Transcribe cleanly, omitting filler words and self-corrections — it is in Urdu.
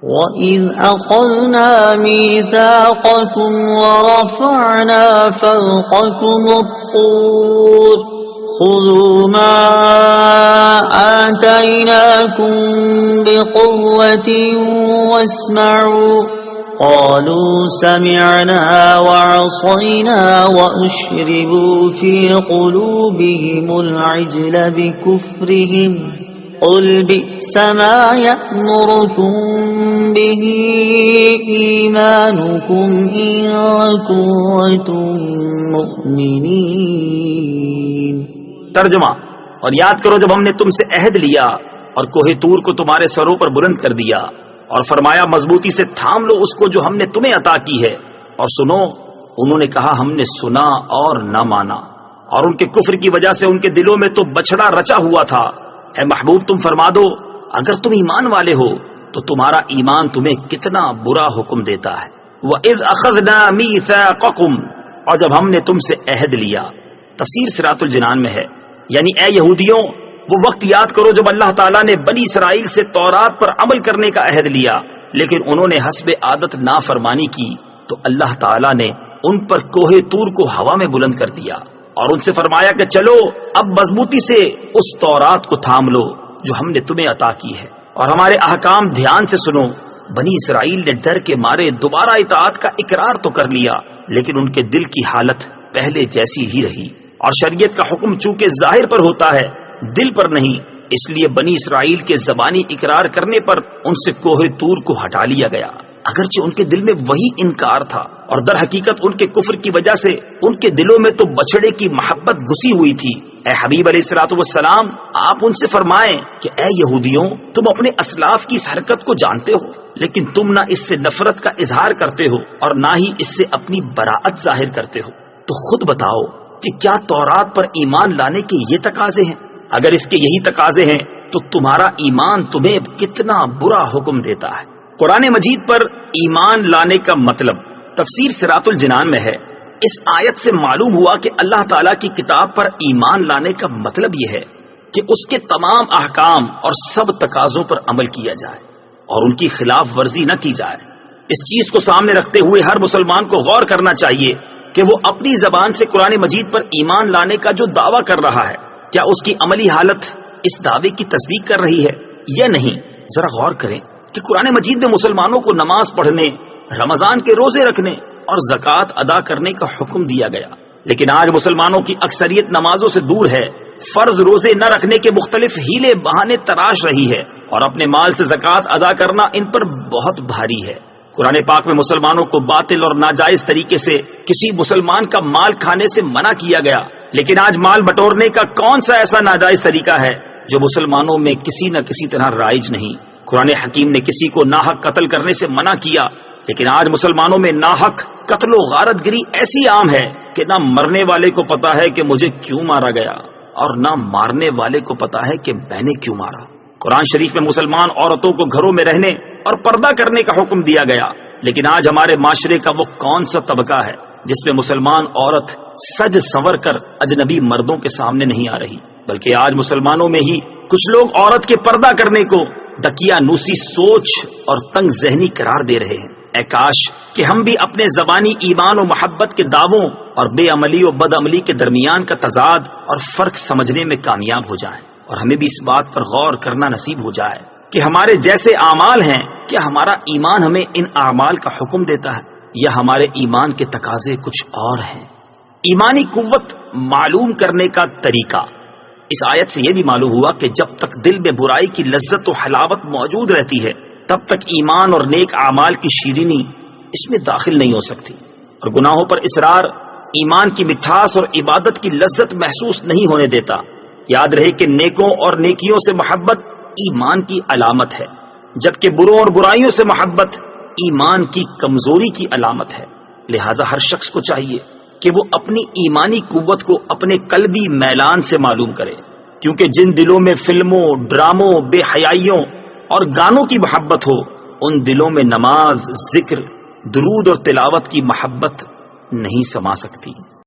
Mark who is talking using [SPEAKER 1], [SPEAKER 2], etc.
[SPEAKER 1] وَإِذْ أَخَذْنَا مِيثَاقَكُمْ وَرَفَعْنَا فَوْقَكُمُ الطُّورَ خُذُوا مَا آتَيْنَاكُمْ بِقُوَّةٍ وَاسْمَعُوا قَالُوا سَمِعْنَا وَعَصَيْنَا وَأُشْرِبُوا فِي قُلُوبِهِمُ الْعِجْلَ بِكُفْرِهِمْ قُلْ بِئْسَ مَا يَأْمُرُكُمْ بِهِ إِيمَانُكُمْ إِن كُنتُم مُّؤْمِنِينَ۔
[SPEAKER 2] ترجمہ: اور یاد کرو جب ہم نے تم سے عہد لیا اور کوہ طور کو تمہارے سروں پر بلند کر دیا اور فرمایا مضبوطی سے تھام لو اس کو جو ہم نے تمہیں عطا کی ہے، اور سنو، انہوں نے کہا ہم نے سنا اور نہ مانا، اور ان کے کفر کی وجہ سے ان کے دلوں میں تو بچھڑا رچا ہوا تھا۔ اے محبوب تم فرما دو اگر تم ایمان والے ہو تو تمہارا ایمان تمہیں کتنا برا حکم دیتا ہے۔ وَإِذْ أَخَذْنَا مِيثَاقَكُمْ، اور جب ہم نے تم سے عہد لیا۔ تفسیر صراط الجنان میں ہے، یعنی اے یہودیوں وہ وقت یاد کرو جب اللہ تعالیٰ نے بنی اسرائیل سے تورات پر عمل کرنے کا عہد لیا، لیکن انہوں نے حسب عادت نافرمانی کی تو اللہ تعالیٰ نے ان پر کوہ طور کو ہوا میں بلند کر دیا اور ان سے فرمایا کہ چلو اب مضبوطی سے اس تورات کو تھام لو جو ہم نے تمہیں عطا کی ہے اور ہمارے احکام دھیان سے سنو۔ بنی اسرائیل نے ڈر کے مارے دوبارہ اطاعت کا اقرار تو کر لیا، لیکن ان کے دل کی حالت پہلے جیسی ہی رہی، اور شریعت کا حکم چونکہ ظاہر پر ہوتا ہے دل پر نہیں، اس لیے بنی اسرائیل کے زبانی اقرار کرنے پر ان سے کوہ طور کو ہٹا لیا گیا، اگرچہ ان کے دل میں وہی انکار تھا، اور در حقیقت ان کے کفر کی وجہ سے ان کے دلوں میں تو بچڑے کی محبت گھسی ہوئی تھی۔ اے حبیب علیہ الصلوۃ والسلام، آپ ان سے فرمائیں کہ اے یہودیوں تم اپنے اسلاف کی اس حرکت کو جانتے ہو، لیکن تم نہ اس سے نفرت کا اظہار کرتے ہو اور نہ ہی اس سے اپنی براءت ظاہر کرتے ہو، تو خود بتاؤ کہ کیا تورات پر ایمان لانے کے یہ تقاضے ہیں؟ اگر اس کے یہی تقاضے ہیں تو تمہارا ایمان تمہیں کتنا برا حکم دیتا ہے۔ قرآن مجید پر ایمان لانے کا مطلب تفسیر صراط الجنان میں ہے۔ اس آیت سے معلوم ہوا کہ اللہ تعالیٰ کی کتاب پر ایمان لانے کا مطلب یہ ہے کہ اس کے تمام احکام اور سب تقاضوں پر عمل کیا جائے اور ان کی خلاف ورزی نہ کی جائے۔ اس چیز کو سامنے رکھتے ہوئے ہر مسلمان کو غور کرنا چاہیے کہ وہ اپنی زبان سے قرآن مجید پر ایمان لانے کا جو دعویٰ کر رہا ہے، کیا اس کی عملی حالت اس دعوے کی تصدیق کر رہی ہے یا نہیں؟ ذرا غور کریں کہ قرآن مجید میں مسلمانوں کو نماز پڑھنے، رمضان کے روزے رکھنے اور زکوٰۃ ادا کرنے کا حکم دیا گیا، لیکن آج مسلمانوں کی اکثریت نمازوں سے دور ہے، فرض روزے نہ رکھنے کے مختلف ہیلے بہانے تراش رہی ہے، اور اپنے مال سے زکوٰۃ ادا کرنا ان پر بہت بھاری ہے۔ قرآن پاک میں مسلمانوں کو باطل اور ناجائز طریقے سے کسی مسلمان کا مال کھانے سے منع کیا گیا، لیکن آج مال بٹورنے کا کون سا ایسا ناجائز طریقہ ہے جو مسلمانوں میں کسی نہ کسی طرح رائج نہیں؟ قرآن حکیم نے کسی کو ناحق قتل کرنے سے منع کیا، لیکن آج مسلمانوں میں ناحق قتل و غارت گری ایسی عام ہے کہ نہ مرنے والے کو پتا ہے کہ مجھے کیوں مارا گیا اور نہ مارنے والے کو پتا ہے کہ میں نے کیوں مارا۔ قرآن شریف میں مسلمان عورتوں کو گھروں میں رہنے اور پردہ کرنے کا حکم دیا گیا، لیکن آج ہمارے معاشرے کا وہ کون سا طبقہ ہے جس میں مسلمان عورت سج سنور کر اجنبی مردوں کے سامنے نہیں آ رہی، بلکہ آج مسلمانوں میں ہی کچھ لوگ عورت کے پردہ کرنے کو دقیانوسی سوچ اور تنگ ذہنی قرار دے رہے ہیں۔ اے کاش کہ ہم بھی اپنے زبانی ایمان و محبت کے دعووں اور بے عملی و بد عملی کے درمیان کا تضاد اور فرق سمجھنے میں کامیاب ہو جائیں، اور ہمیں بھی اس بات پر غور کرنا نصیب ہو جائے کہ ہمارے جیسے اعمال ہیں، کیا ہمارا ایمان ہمیں ان اعمال کا حکم دیتا ہے یا ہمارے ایمان کے تقاضے کچھ اور ہیں؟ ایمانی قوت معلوم کرنے کا طریقہ اس آیت سے یہ بھی معلوم ہوا کہ جب تک دل میں برائی کی لذت و حلاوت موجود رہتی ہے تب تک ایمان اور نیک اعمال کی شیرینی اس میں داخل نہیں ہو سکتی، اور گناہوں پر اصرار ایمان کی مٹھاس اور عبادت کی لذت محسوس نہیں ہونے دیتا۔ یاد رہے کہ نیکوں اور نیکیوں سے محبت ایمان کی علامت ہے، جبکہ بروں اور برائیوں سے محبت ایمان کی کمزوری کی علامت ہے۔ لہذا ہر شخص کو چاہیے کہ وہ اپنی ایمانی قوت کو اپنے قلبی میلان سے معلوم کرے، کیونکہ جن دلوں میں فلموں، ڈراموں، بے حیائیوں اور گانوں کی محبت ہو، ان دلوں میں نماز، ذکر، درود اور تلاوت کی محبت نہیں سما سکتی۔